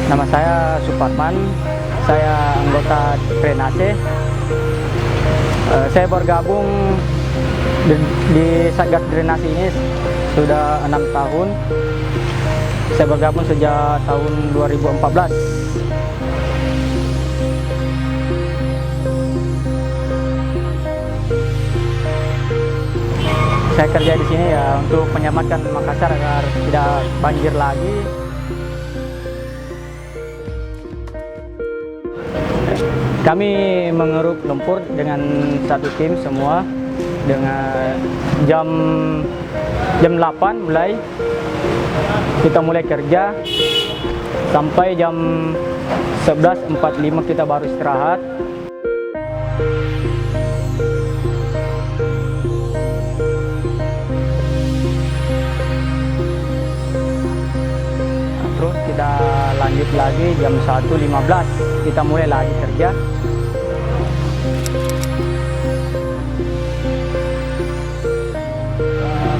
Nama saya Suparman, saya anggota Drainase. Saya bergabung di Satgas Drainase ini sudah 6 tahun. Saya bergabung sejak tahun 2014. Saya kerja di sini ya untuk menyelamatkan Makassar agar tidak banjir lagi. Kami mengeruk lumpur dengan satu tim semua dengan jam 8 mulai kita mulai kerja sampai jam 11.45 kita baru istirahat. Terus kita lanjut lagi jam 1.15 kita mulai lagi kerja.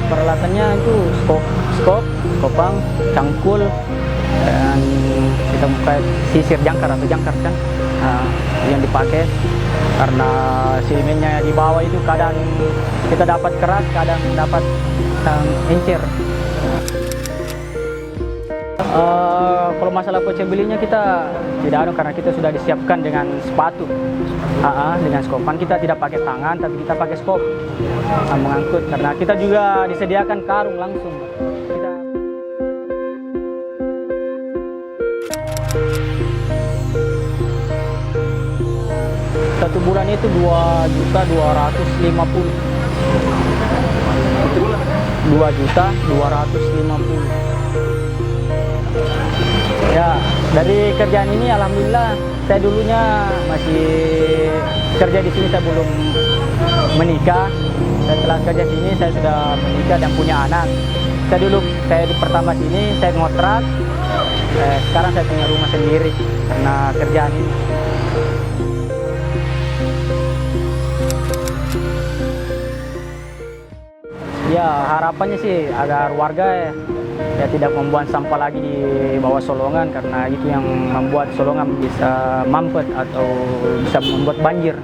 Peralatannya itu skop, kopang, cangkul, dan kita pakai sisir jangkar atau jangkar kan yang dipakai karena sedimennya di bawah itu kadang kita dapat keras, kadang dapat encer. Kalau masalah pecah-belinya kita tidak ada karena kita sudah disiapkan dengan sepatu, dengan skopan. Kita tidak pakai tangan tapi kita pakai skop mengangkut karena kita juga disediakan karung langsung. Satu bulan itu 2.250.000. 2.250.000. Ya, dari kerjaan ini alhamdulillah saya dulunya masih kerja di sini, saya belum menikah. Setelah kerja sini saya sudah menikah dan punya anak. Saya di pertama sini saya ngontrak. Sekarang saya punya rumah sendiri karena kerjaan ini. Ya, harapannya sih agar warga ya tidak membuang sampah lagi di bawah Solongan karena itu yang membuat Solongan bisa mampet atau bisa membuat banjir.